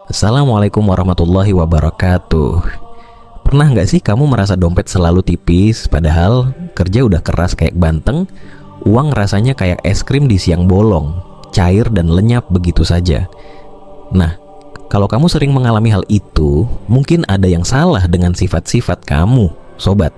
Assalamualaikum warahmatullahi wabarakatuh. Pernah nggak sih kamu merasa dompet selalu tipis, padahal kerja udah keras kayak banteng, uang rasanya kayak es krim di siang bolong, cair dan lenyap begitu saja. Nah, kalau kamu sering mengalami hal itu, mungkin ada yang salah dengan sifat-sifat kamu, sobat.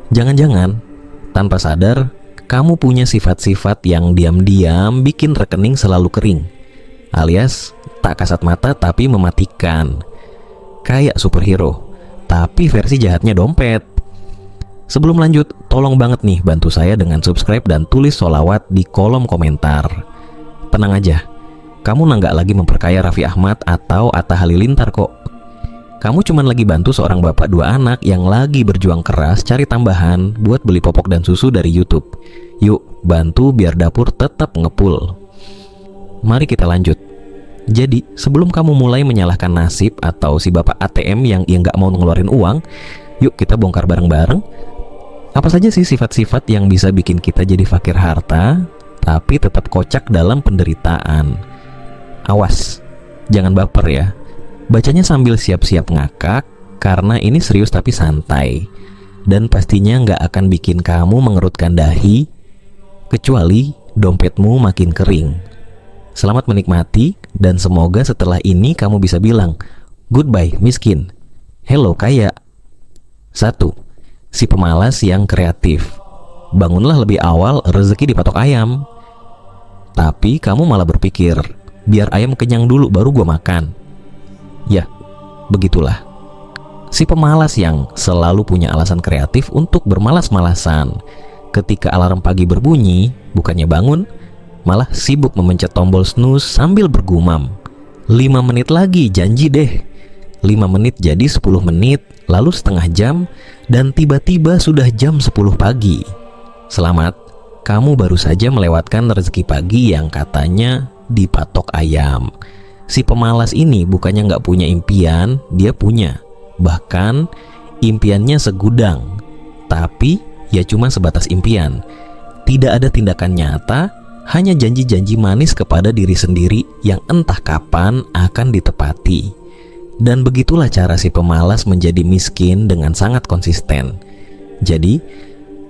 Jangan-jangan, tanpa sadar, kamu punya sifat-sifat yang diam-diam bikin rekening selalu kering, alias tak kasat mata tapi mematikan. Kayak superhero, tapi versi jahatnya dompet. Sebelum lanjut, tolong banget nih bantu saya dengan subscribe dan tulis sholawat di kolom komentar. Tenang aja, kamu nggak lagi memperkaya Raffi Ahmad atau Atta Halilintar kok. Kamu cuman lagi bantu seorang bapak 2 anak yang lagi berjuang keras cari tambahan buat beli popok dan susu dari YouTube. Yuk, bantu biar dapur tetap ngepul. Mari kita lanjut. Jadi, sebelum kamu mulai menyalahkan nasib atau si bapak ATM yang nggak mau ngeluarin uang, yuk kita bongkar bareng-bareng. Apa saja sih sifat-sifat yang bisa bikin kita jadi fakir harta, tapi tetap kocak dalam penderitaan? Awas, jangan baper ya. Bacanya sambil siap-siap ngakak, karena ini serius tapi santai. Dan pastinya nggak akan bikin kamu mengerutkan dahi, kecuali dompetmu makin kering. Selamat menikmati, dan semoga setelah ini kamu bisa bilang, goodbye miskin, hello kaya. 1. Si pemalas yang kreatif. Bangunlah lebih awal, rezeki dipatok ayam. Tapi kamu malah berpikir, biar ayam kenyang dulu baru gua makan. Ya, begitulah. Si pemalas yang selalu punya alasan kreatif untuk bermalas-malasan. Ketika alarm pagi berbunyi, bukannya bangun, malah sibuk memencet tombol snooze sambil bergumam, 5 menit lagi janji deh. 5 menit jadi 10 menit, lalu setengah jam, dan tiba-tiba sudah jam 10 pagi. Selamat, kamu baru saja melewatkan rezeki pagi yang katanya dipatok ayam. Si pemalas ini bukannya nggak punya impian, dia punya. Bahkan impiannya segudang, tapi ya cuma sebatas impian. Tidak ada tindakan nyata, hanya janji-janji manis kepada diri sendiri yang entah kapan akan ditepati. Dan begitulah cara si pemalas menjadi miskin dengan sangat konsisten. Jadi,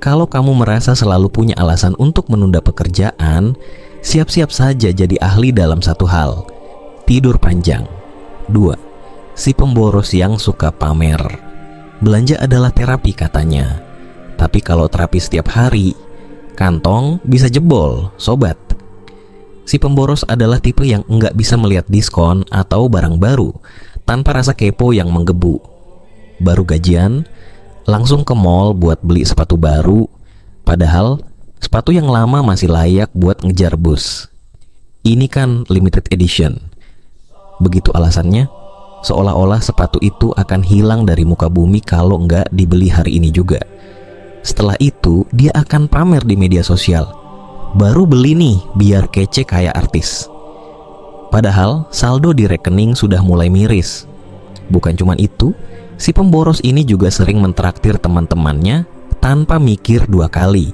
kalau kamu merasa selalu punya alasan untuk menunda pekerjaan, siap-siap saja jadi ahli dalam satu hal: tidur panjang. 2. Si pemboros yang suka pamer. Belanja adalah terapi katanya. Tapi kalau terapi setiap hari, kantong bisa jebol, sobat. Si pemboros adalah tipe yang enggak bisa melihat diskon atau barang baru tanpa rasa kepo yang menggebu. Baru gajian, langsung ke mall buat beli sepatu baru, padahal sepatu yang lama masih layak buat ngejar bus. Ini kan limited edition. Begitu alasannya, seolah-olah sepatu itu akan hilang dari muka bumi kalau enggak dibeli hari ini juga. Setelah itu, dia akan pamer di media sosial. Baru beli nih, biar kece kayak artis. Padahal, saldo di rekening sudah mulai miris. Bukan cuma itu, si pemboros ini juga sering mentraktir teman-temannya tanpa mikir 2 kali.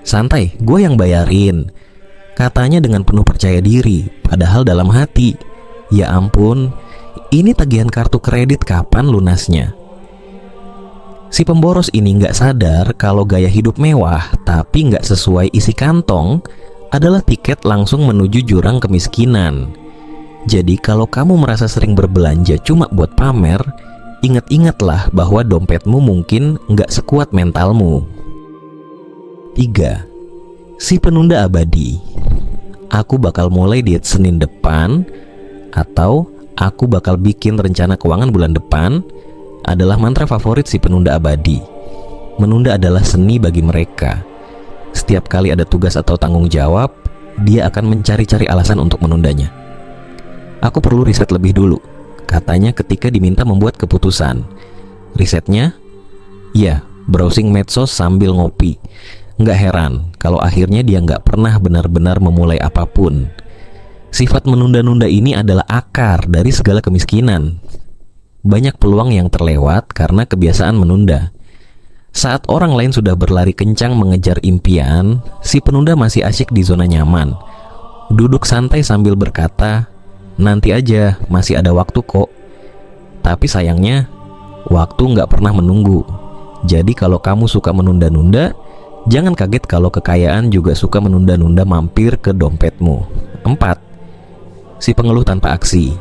Santai, gue yang bayarin, katanya dengan penuh percaya diri. Padahal dalam hati, ya ampun, ini tagihan kartu kredit kapan lunasnya? Si pemboros ini nggak sadar kalau gaya hidup mewah tapi nggak sesuai isi kantong adalah tiket langsung menuju jurang kemiskinan. Jadi kalau kamu merasa sering berbelanja cuma buat pamer, ingat-ingatlah bahwa dompetmu mungkin nggak sekuat mentalmu. 3. Si penunda abadi. Aku bakal mulai diet Senin depan, atau aku bakal bikin rencana keuangan bulan depan, adalah mantra favorit si penunda abadi. Menunda adalah seni bagi mereka. Setiap kali ada tugas atau tanggung jawab, dia akan mencari-cari alasan untuk menundanya. Aku perlu riset lebih dulu, katanya ketika diminta membuat keputusan. Risetnya? Ya, browsing medsos sambil ngopi. Nggak heran kalau akhirnya dia nggak pernah benar-benar memulai apapun. Sifat menunda-nunda ini adalah akar dari segala kemiskinan. Banyak peluang yang terlewat karena kebiasaan menunda. Saat orang lain sudah berlari kencang mengejar impian, si penunda masih asyik di zona nyaman. Duduk santai sambil berkata, "Nanti aja, masih ada waktu kok." Tapi sayangnya, waktu nggak pernah menunggu. Jadi kalau kamu suka menunda-nunda, jangan kaget kalau kekayaan juga suka menunda-nunda mampir ke dompetmu. 4. Si pengeluh tanpa aksi.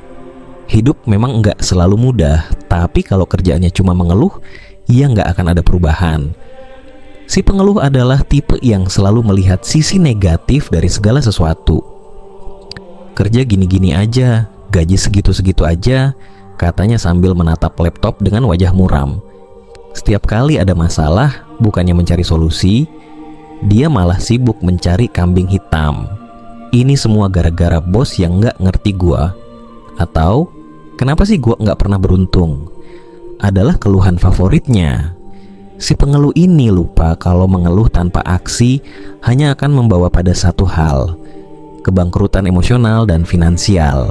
Hidup memang nggak selalu mudah, tapi kalau kerjaannya cuma mengeluh, ia nggak akan ada perubahan. Si pengeluh adalah tipe yang selalu melihat sisi negatif dari segala sesuatu. Kerja gini-gini aja, gaji segitu-segitu aja, katanya sambil menatap laptop dengan wajah muram. Setiap kali ada masalah, bukannya mencari solusi, dia malah sibuk mencari kambing hitam. Ini semua gara-gara bos yang nggak ngerti gua. Atau, kenapa sih gua nggak pernah beruntung? Adalah keluhan favoritnya. Si pengeluh ini lupa kalau mengeluh tanpa aksi hanya akan membawa pada satu hal, kebangkrutan emosional dan finansial.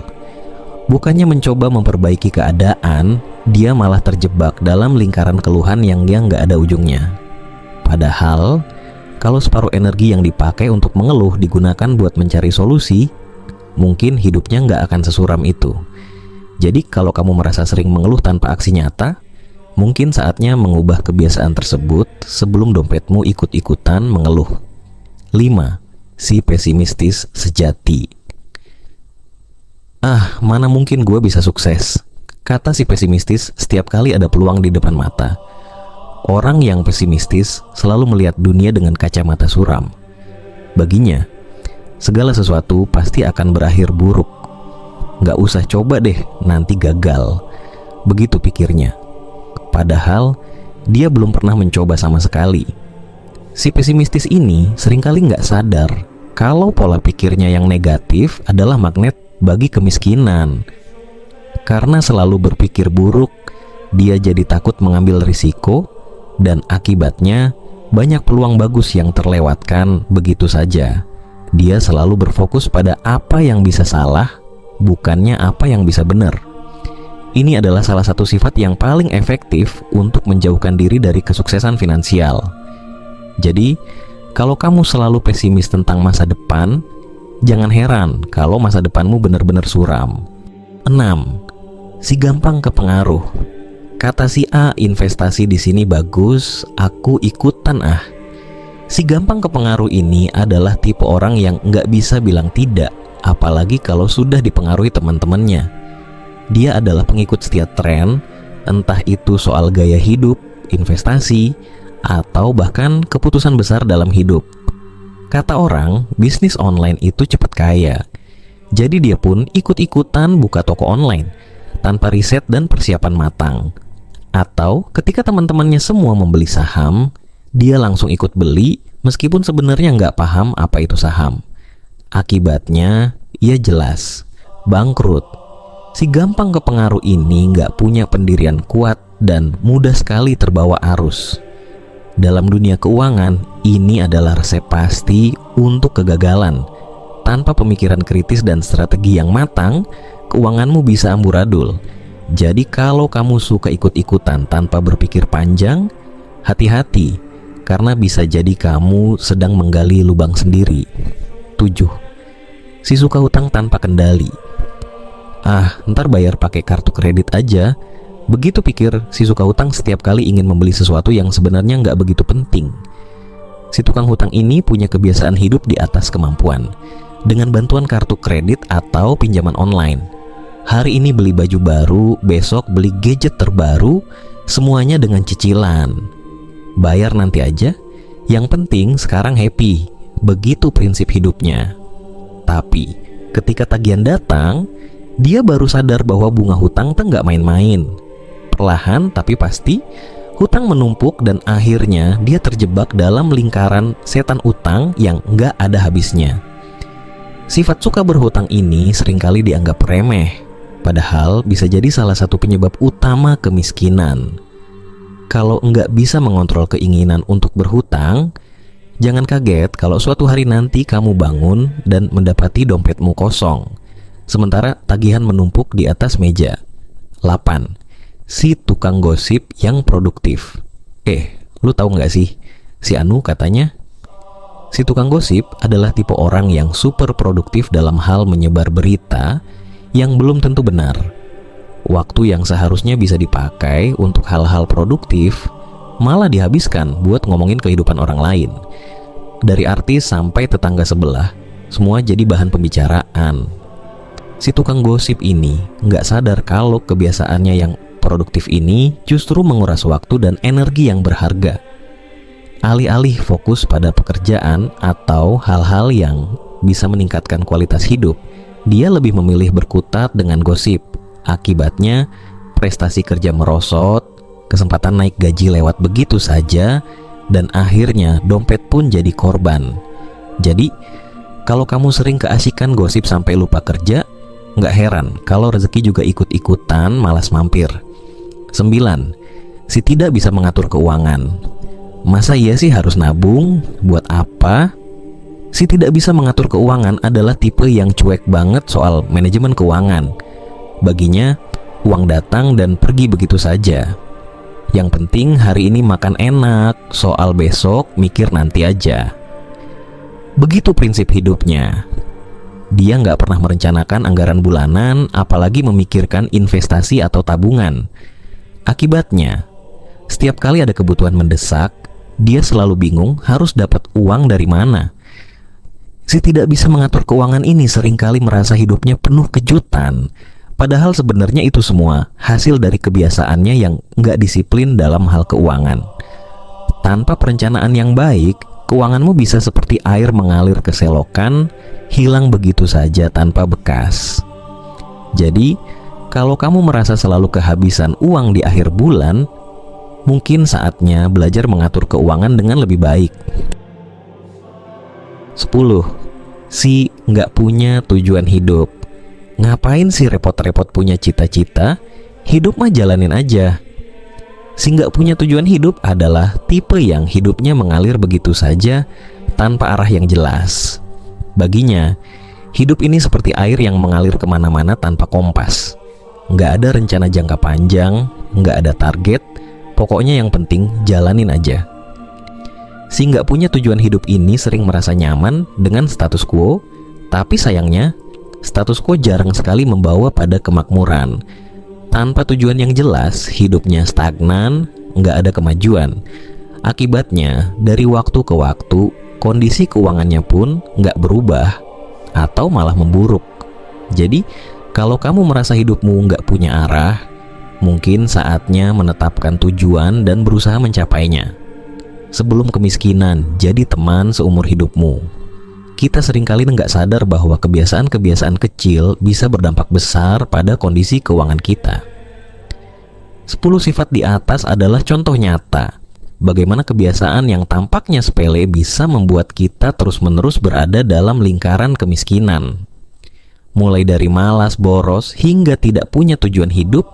Bukannya mencoba memperbaiki keadaan, dia malah terjebak dalam lingkaran keluhan yang dia nggak ada ujungnya. Padahal, kalau separuh energi yang dipakai untuk mengeluh digunakan buat mencari solusi, mungkin hidupnya nggak akan sesuram itu. Jadi kalau kamu merasa sering mengeluh tanpa aksi nyata, mungkin saatnya mengubah kebiasaan tersebut sebelum dompetmu ikut-ikutan mengeluh. 5. Si pesimistis sejati. Mana mungkin gue bisa sukses, kata si pesimistis setiap kali ada peluang di depan mata. Orang yang pesimistis selalu melihat dunia dengan kacamata suram. Baginya, segala sesuatu pasti akan berakhir buruk. Nggak usah coba deh, nanti gagal. Begitu pikirnya. Padahal, dia belum pernah mencoba sama sekali. Si pesimistis ini seringkali nggak sadar kalau pola pikirnya yang negatif adalah magnet bagi kemiskinan. Karena selalu berpikir buruk, dia jadi takut mengambil risiko, dan akibatnya banyak peluang bagus yang terlewatkan begitu saja. Dia selalu berfokus pada apa yang bisa salah, bukannya apa yang bisa benar. Ini adalah salah satu sifat yang paling efektif untuk menjauhkan diri dari kesuksesan finansial. Jadi, kalau kamu selalu pesimis tentang masa depan, jangan heran kalau masa depanmu benar-benar suram. 6. Si gampang kepengaruh. Kata si A, investasi di sini bagus, aku ikutan ah. Si gampang kepengaruh ini adalah tipe orang yang nggak bisa bilang tidak, apalagi kalau sudah dipengaruhi teman-temannya. Dia adalah pengikut setia tren, entah itu soal gaya hidup, investasi, atau bahkan keputusan besar dalam hidup. Kata orang, bisnis online itu cepat kaya. Jadi dia pun ikut-ikutan buka toko online, tanpa riset dan persiapan matang. Atau ketika teman-temannya semua membeli saham, dia langsung ikut beli meskipun sebenarnya nggak paham apa itu saham. Akibatnya, ia jelas bangkrut. Si gampang kepengaruh ini nggak punya pendirian kuat dan mudah sekali terbawa arus. Dalam dunia keuangan, ini adalah resep pasti untuk kegagalan. Tanpa pemikiran kritis dan strategi yang matang, keuanganmu bisa amburadul. Jadi kalau kamu suka ikut-ikutan tanpa berpikir panjang, hati-hati, karena bisa jadi kamu sedang menggali lubang sendiri. 7. Si suka hutang tanpa kendali. Ntar bayar pakai kartu kredit aja. Begitu pikir si suka hutang setiap kali ingin membeli sesuatu yang sebenarnya nggak begitu penting. Si tukang hutang ini punya kebiasaan hidup di atas kemampuan, dengan bantuan kartu kredit atau pinjaman online. Hari ini beli baju baru, besok beli gadget terbaru, semuanya dengan cicilan. Bayar nanti aja, yang penting sekarang happy. Begitu prinsip hidupnya. Tapi ketika tagihan datang, dia baru sadar bahwa bunga hutang tuh nggak main-main. Perlahan tapi pasti, hutang menumpuk dan akhirnya dia terjebak dalam lingkaran setan utang yang nggak ada habisnya. Sifat suka berhutang ini seringkali dianggap remeh, padahal bisa jadi salah satu penyebab utama kemiskinan. Kalau nggak bisa mengontrol keinginan untuk berhutang, jangan kaget kalau suatu hari nanti kamu bangun dan mendapati dompetmu kosong, sementara tagihan menumpuk di atas meja. 8. Si tukang gosip yang produktif. Lu tahu nggak sih, si Anu katanya, si tukang gosip adalah tipe orang yang super produktif dalam hal menyebar berita yang belum tentu benar. Waktu yang seharusnya bisa dipakai untuk hal-hal produktif malah dihabiskan buat ngomongin kehidupan orang lain. Dari artis sampai tetangga sebelah, semua jadi bahan pembicaraan. Si tukang gosip ini nggak sadar kalau kebiasaannya yang produktif ini justru menguras waktu dan energi yang berharga. Alih-alih fokus pada pekerjaan atau hal-hal yang bisa meningkatkan kualitas hidup, dia lebih memilih berkutat dengan gosip. Akibatnya, prestasi kerja merosot, kesempatan naik gaji lewat begitu saja, dan akhirnya dompet pun jadi korban. Jadi, kalau kamu sering keasikan gosip sampai lupa kerja, nggak heran kalau rezeki juga ikut-ikutan malas mampir. 9. Si tidak bisa mengatur keuangan. Masa iya sih harus nabung? Buat apa? Si tidak bisa mengatur keuangan adalah tipe yang cuek banget soal manajemen keuangan. Baginya, uang datang dan pergi begitu saja. Yang penting hari ini makan enak, soal besok mikir nanti aja. Begitu prinsip hidupnya. Dia nggak pernah merencanakan anggaran bulanan, apalagi memikirkan investasi atau tabungan. Akibatnya, setiap kali ada kebutuhan mendesak, dia selalu bingung harus dapat uang dari mana. Si tidak bisa mengatur keuangan ini seringkali merasa hidupnya penuh kejutan, padahal sebenarnya itu semua hasil dari kebiasaannya yang nggak disiplin dalam hal keuangan. Tanpa perencanaan yang baik, keuanganmu bisa seperti air mengalir ke selokan, hilang begitu saja tanpa bekas. Jadi, kalau kamu merasa selalu kehabisan uang di akhir bulan, mungkin saatnya belajar mengatur keuangan dengan lebih baik. 10. Si nggak punya tujuan hidup. Ngapain sih repot-repot punya cita-cita? Hidup mah jalanin aja. Si nggak punya tujuan hidup adalah tipe yang hidupnya mengalir begitu saja tanpa arah yang jelas. Baginya, hidup ini seperti air yang mengalir kemana-mana tanpa kompas. Nggak ada rencana jangka panjang, nggak ada target, pokoknya yang penting jalanin aja. Si nggak punya tujuan hidup ini sering merasa nyaman dengan status quo, tapi sayangnya, status quo jarang sekali membawa pada kemakmuran. Tanpa tujuan yang jelas, hidupnya stagnan, nggak ada kemajuan. Akibatnya, dari waktu ke waktu, kondisi keuangannya pun nggak berubah atau malah memburuk. Jadi, kalau kamu merasa hidupmu nggak punya arah, mungkin saatnya menetapkan tujuan dan berusaha mencapainya. Sebelum kemiskinan jadi teman seumur hidupmu. Kita seringkali nggak sadar bahwa kebiasaan-kebiasaan kecil bisa berdampak besar pada kondisi keuangan kita. 10 sifat di atas adalah contoh nyata bagaimana kebiasaan yang tampaknya sepele bisa membuat kita terus-menerus berada dalam lingkaran kemiskinan. Mulai dari malas, boros, hingga tidak punya tujuan hidup,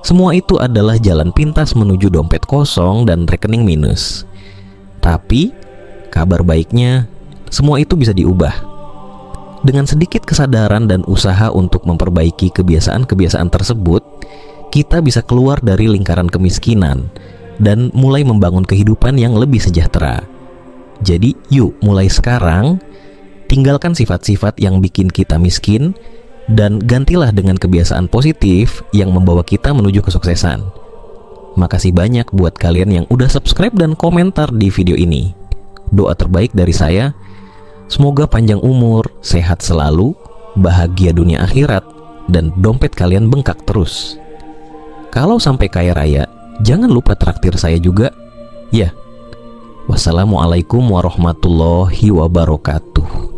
semua itu adalah jalan pintas menuju dompet kosong dan rekening minus. Tapi, kabar baiknya, semua itu bisa diubah. Dengan sedikit kesadaran dan usaha untuk memperbaiki kebiasaan-kebiasaan tersebut, kita bisa keluar dari lingkaran kemiskinan dan mulai membangun kehidupan yang lebih sejahtera. Jadi, yuk mulai sekarang, tinggalkan sifat-sifat yang bikin kita miskin dan gantilah dengan kebiasaan positif yang membawa kita menuju kesuksesan. Makasih banyak buat kalian yang udah subscribe dan komentar di video ini. Doa terbaik dari saya, semoga panjang umur, sehat selalu, bahagia dunia akhirat, dan dompet kalian bengkak terus. Kalau sampai kaya raya, jangan lupa traktir saya juga. Ya. Wassalamualaikum warahmatullahi wabarakatuh.